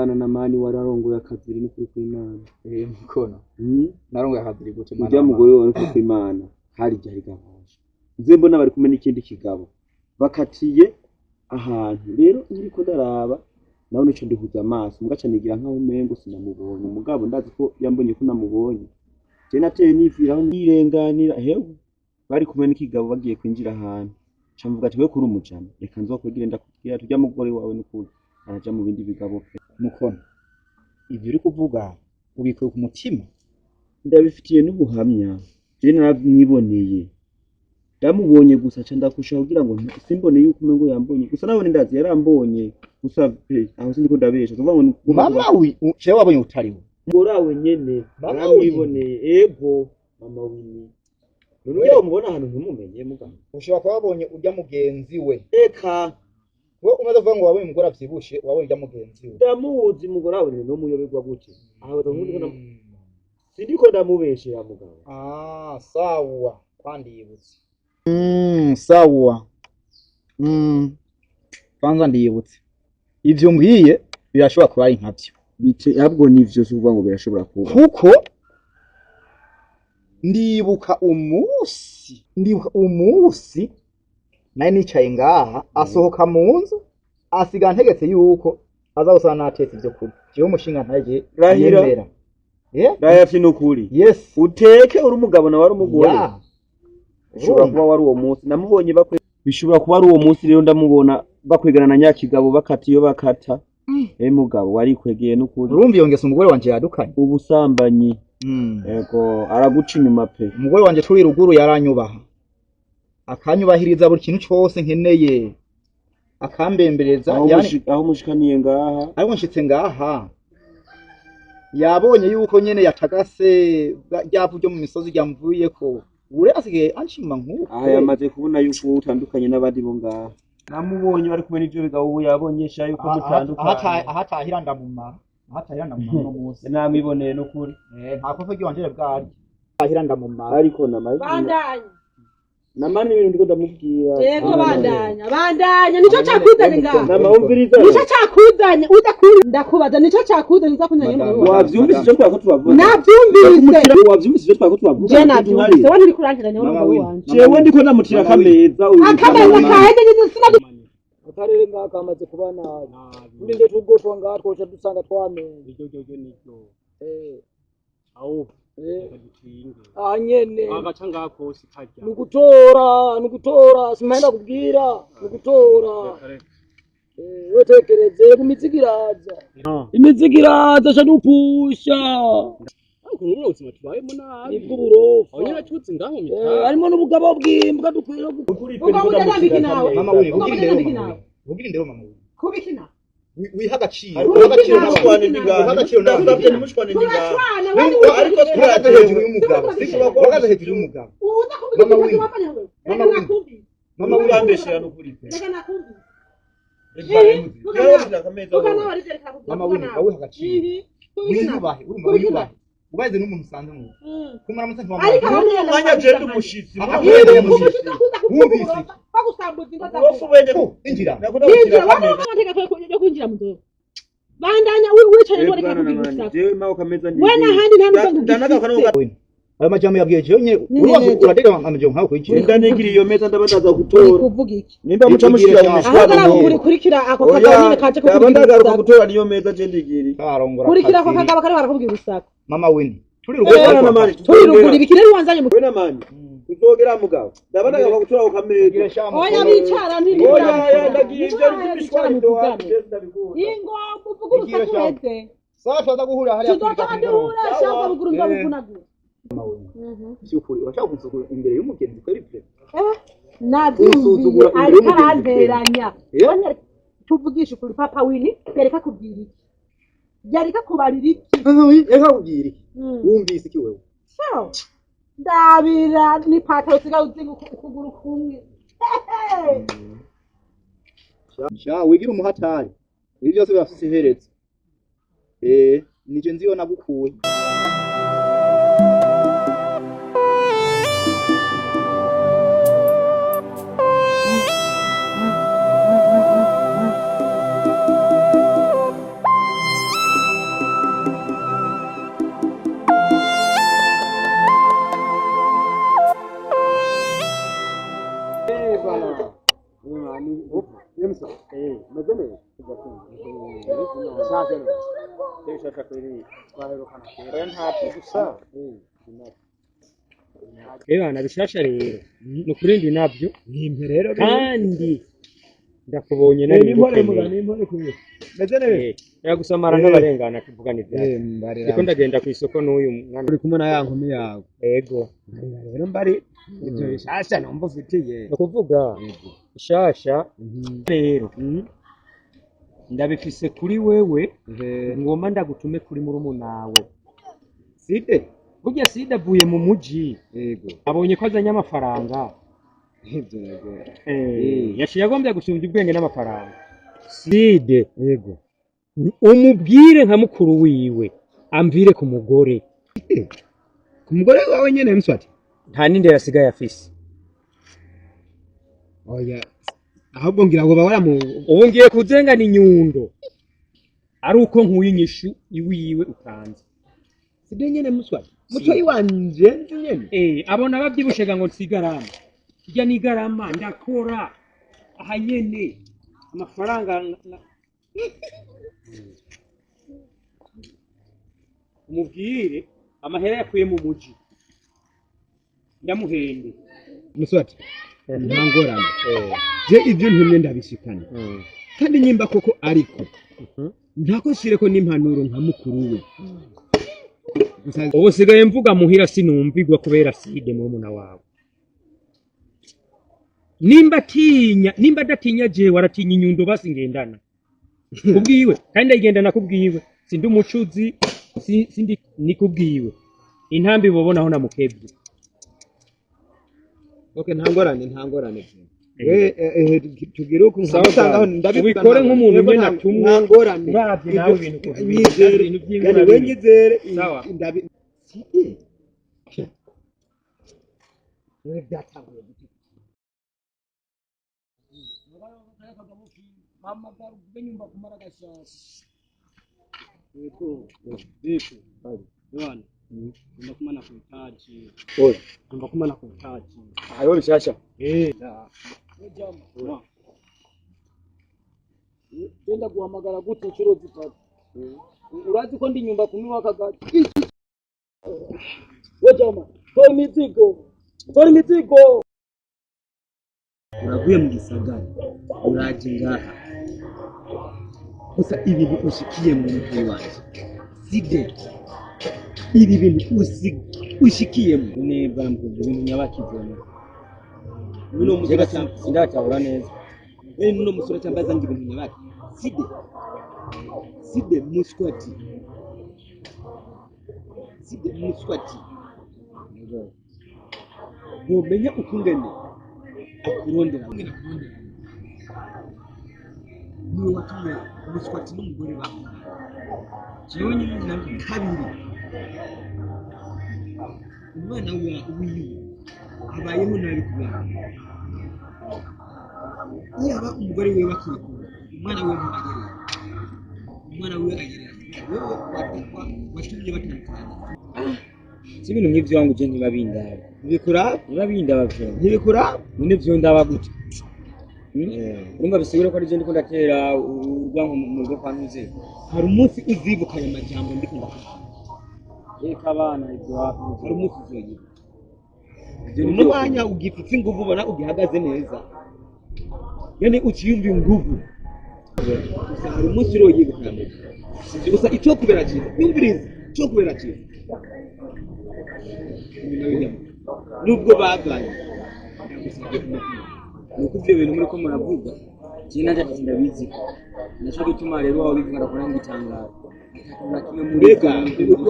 bwana na mani wararongoye akaziri ni kuri kw'Imana. Mukono. Narongoye akaziri gute mana. Ujya mugore wawe kuri kw'Imana hari jari gahosha. Nze mbona bari kumwe n'ikindi kigabo. Bakatiye ahantu. Rero niriko ndaraba naho nico ndihuza amaso mugaca nigira nkaho umengo sinamubonye umugabo ndazi ko yambonye ko namubonye. Je nateye niviraho nirenganira hewe bari kumwe n'ikigabo bagiye kwinjira ahantu. Camvuga ati we kuri umujana reka nzokwegire ndakubwira tujya mugore wawe n'ukuri araja mu bindi bigabo pe. Mukono. Ivyo uri kuvuga ubikuye ku mutima? Ndabifitiye n'ubuhamya. Je naramwiboneye. Ndamubonye gusa ca ndakusha kugira ngo simbone yuko umengo yambonye. Gusa nabone ndazi yarambonye. Gusa pe aho sindiko ndabesha. Kuvuga ngo mama cewe wabonye utariwe. Ngorawe nyene naramwiboneye ego mama wini. Nuriyo mubona ahantu ntumumenye muganga. Ushobora kuba wabonye urya mugenzi we. Eka we umaze kuvuga ngo wabonye umugore avyibushe wabonye urya mugenzi we. Ndamuzi mugorawe no muyoberwa gute. Aho batanguriko na sindiko ndamubeshera muganga. Sawa kwandibutse. Sawa. Kwanza ndiyibutse. Ivyo mbwiye birashobora kuba ari nkavyo. Bite ahubwo nivyo suvuga ngo birashobora kuba. Kuko ndibuka umunsi nari nicaye ngaha asohoka mu nzu asiga ntegetse yuko azawusana natetse ivyo kurya. Jewe umushinga ntaje yemera. Rayafye nukuri. Yes. Uteke uri umugabo na wari umugore. Bishobora kuba wari uwo munsi namubonye bishobora kuba ari uwo munsi rero ndamubona bakwegana na nyakigabo bakata iyo bakata. Mugabo wari kwegeye n'ukuri. Urumva yongeza umugore wanje yadukanye. Ubusambanyi. Ego araguca inyuma pe. Umugore wanje turi ruguru yaranyubaha. Akanyubahiriza buri kintu cyose nkeneye. Akambembereza aho mushikaniye ngaha. Ariko nshitse ngaha. Yabonye yuko nyene yatagase ryavu ryo mu misozi ryamvuye ko. Ure asige anshima nkuko. Aha yamaze kubona yuko utandukanye n'abandi bo ngaha. Namubonye bari kumwe n'ivyo bigabo ubu yabonyesha yuko mutandukanye. Ahatahira ndamumara. No munsi. Namwiboneye n'ukuri. Nta kofe ryonjere bwari. Ahira ndamumara. Ariko namazi. Bandanya. Namani ibintu ndiko ndamubwira. Yego bandanya nico cakuzanye ngaha. Namawumviriza. Nico cakuzanye udakuri ndakubaza nico cakuzanye uzakunyanye mu. Wavyumvise cyo twako tubavuga. Navyumvise. Wavyumvise cyo twako tubavuga. Je navyumvise wari uri kurangiranya n'umugabo wanje. Jewe ndiko ndamutira kameza. Akameza kahende nyine sina. Akarere ngaka amaze kuba nabi. Urinde tugofwa ngaha twoca dusanga twamenye. Iryo niko. Aho dutinge. Anyene. Agaca ngakose kajya. Nugutora simenda kubwira nugutora. Wetekereze kumizigiraza. Imizigiraza shadupusha. Kuno ubuzima tubayemo nabi. Ibwuburofa. Onyera cyutse ngaho harimo n'ubugabo bw'imbwa dukwira Ubwo udandambika nawe. Mama we ugirinde rero mama we. Kubikina. Wiha agaciro. n'abashwane ndasabye n'umushwane ariko twagaze hejuru y'umugabo. Twagaze hejuru y'umugabo. Mama we. Mama we yambeshera no kuri pe. Mama we awe hagaciro. Wiyubahe wiyubahe. Ubaze n'umuntu usanze mu. Kumara mutse ntwa. Mwanya je ndumushitsi. Wumvise. Bagusambuza ingata. Injira. Yo kwinjira mu dobo. Bandanya wicaye muri kabugirisa. Jewe mawo kameza ndi. Wena handi nta Ayo majambo yabwiye je nye uradega amajambo nkaho kwigira. Ndanigira iyo meza ndabandaza gutora. Kuvuga iki? Nimba muca mushira mu mishwaro. Ahagara kurikira ako kagabo nyine kaje kuvuga. Ndagaruka gutora niyo meza je ndigiri. Arongora. Kurikira ako kagabo kare barakubwira usaka. Mama wini. Turi ruguru ibikire ruwanzanye mu. Wena mani. Uzogera mugabo. Ndabandaga gutora ako kameza. Oya bicara ntiri. Oya ndagiye ibyo by'imishwaro ndo waje ndabigura. Ingo muvuga usakete. Sasa ndaguhura hari Tudotandura shamba ruguru ngabukunagura. Cyukuri urashaka kunsukura imbere y'umugenzi kwari pe. Navyumviye ariko aranteranya. Tuvugisha kuri papa wini yereka kubwira iki. Yareka kubarira iki. Reka kubwira iki. Wumvise iki wewe? So Ndabira ni patro siga uzinga ukuguru kumwe. Sha wigira umuhatari. Ibi byose birafise iheretse. Nije nziyo nagukuye. bishasha no bishasha kweri twaherukana kera oya ntacyo gusa Ebana bishasha rero nukuri ndi nabyo nimpe rero kandi ndakubonye nari nimpore kuye meze neza yagusamara nk'abarengana tuvugana ibyawe mbarira niko ndagenda ku isoko n'uyu mwana uri kumwe na ya nkumi yawe yego rero mbari ibyo bishasha numva ufitiye ukuvuga ishasha rero ndabifise kuri wewe ngomba ndagutume kuri murumunawe side burya sida avuye mu muji yego abonye ko azanye amafaranga ibyo yego yaciye agombye gusumbya ubwenge n'amafaranga side yego umubwire nka mukuru wiwe amvire ku mugore wawe nyene mswati nta ninde yasigaye afise oya ahubwo ngira ngo bawara mu ubu ngiye kuzengana inyundo ari uko nkuye inyishu iwiwe utanze side nyene mswati mutwayi wanje nyene abona babyibushega ngo nsigarama ijya nigarama ndakora aha nyene amafaranga umubwire amahera yakuye mu muji ndamuhende muswati ntangorane je ibyo ntumye ndabishikana kandi nyimba koko ariko ntako shireko n'impanuro nka mukuru we ubu sigaye mvuga muhira sinumbigwa kubera side murumuna wawe nimba adatinya jewe aratinya inyundo basi ngendana kubwiwe kandi ndayigendana kubwiwe sindi umucuzi sindi nikubwiwe intambi bobonaho namukebye okay ntangorane tugire uko nsaho ubikore nk'umuntu mwe natumwe ntangorane uravye nawe ibintu nyizere yani we nyizere sawa ndabi mama garuke nyumba kumara gashasi yego vipi bwana ndakumana kuhitaji oya ndakumana kuhitaji ayo bishasha jambo Genda guhamagara gute inshuro zitatu urazi ko ndi nyumba kumi wakagati we jama tora imizigo uravuye mu gisagara uraje ngaha gusa ibintu ushikiye mu mutwe wanje side ibi bintu ushikiyemo neba mvuga ibintu nyabakizemo nuno musura sindacyabura neza nuno musura cyambaza ngo ibintu nyabaki side muswati womenya ukungene akurondera niwe watumye muswati n'umugore bawe jewe nyine nabwo kabiri umwana wiwe abayeho nabi kubera yaba umugore we bakikura umwana we ntagerera umwana we agerera wewe watumye batandukana si ibintu nk'ivyo wangu je ntibabindaba ntibabindaba none vyo ndaba gute urumva bisigura ko ari je ndiko ndatera urwanko mu rugo kwa ntuze hari umunsi uzibuka aya majambo ndiko ndakuvuga reka abana ibyo hari umunsi uzoyibuka uno mwanya ugifite inguvu ubona ugihagaze neza yani ukiyumva inguvu gusa hari umunsi uroyibuka gusa icyo kubera cyiza yumviriza icyo kubera cyiza nubwo baganye nuko ibyo bintu muri ko muravuga je naje ndabizi naco gituma rero aho bivuga nakora ngitangara mbega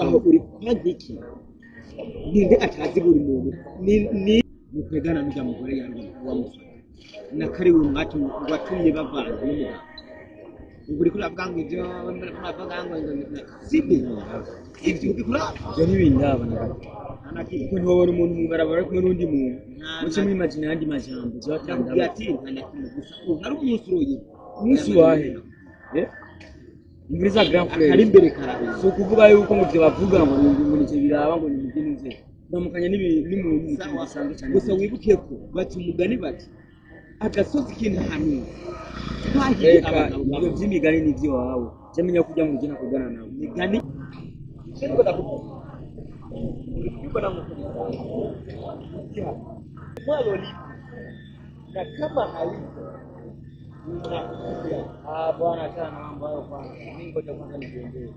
aho uri kwandiki ninde atazi buri muntu ni mukwegana n'ujya mugore yanjye wamusore nakariwe mwatu watumye bavanga n'umugabo uri kuri abwangu ibyo bavuga ngo sibi ibyo bikura byo n'ibindaba ko ntibabona umuntu mubarabara kumwe n'undi muntu muce mwimagine yandi majambo byatanga ati ntanakimwe gusa hari umunsi uroye umunsi wahe Ingiriza grand frère ari imbere karabe so kuvuga yuko mu byo bavuga ngo ni cyo biraba ngo ni mugeni. 'Nze ndamukanya n'umuntu bisanzwe cyane gusa wibuke ko bati umugani bati 'Ninde atazi buri muntu agasozi k'intamyi twagiye abantu ibyo by'imigani n'iby'iwawe cyamenya kujya mu gina kugana nawe migani siko ndakubwira yuko namukubwira mwalo lipi na kama halipo bwana sana mambo hayo kwanza mimi ngoja kwanza nijiongee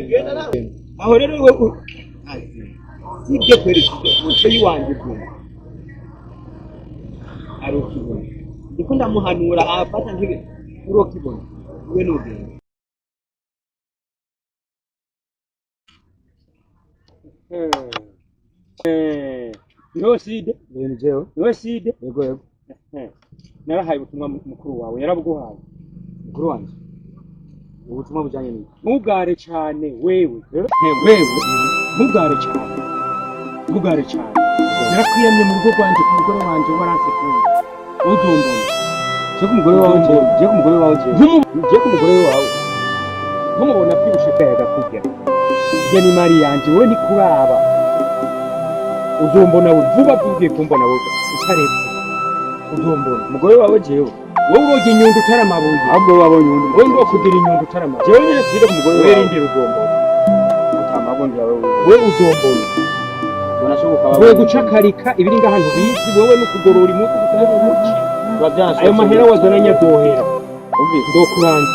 genda na aho rero sibyo kweli sibyo yiwanje kumva ari ukibona ndiko ndamuhanura afata ntibe uri ukibona we nugenda niwe side Ni jewe. niwe side Yego yego. narahaye ubutumwa mukuru wawe yarabguhaye Mukuru wanje. Ubutumwa bujanye n'iki? ntugare cyane wewe wewe ntugare cyane ntugare cyane narakwiyamye mu rugo rwanje ku mugore wanje waranse kumva uzumbona Je ku mugore wawe je ku mugore wawe je ku mugore wawe ntumubona byibushe kayaga kurya njye ni mari yanje wowe ni kuraba uzombona vuba bwugiye kumbona wowe utaretse uzombona umugore wawe jewe wowe uroga inyundo utaramabuye ahubwo wabonye undi wowe ndo kugira inyundo utaramabuye jewe nyine sire ku mugore wowe wawe rindira uzombona utamabundi wawe wowe uzombona bonashoboka wowe gucakarika ibiri ngahantu bizi wowe no kugorora imutwe gusa umuci babyashoboka ayo mahera wazana nyadohera umvise ndokuranza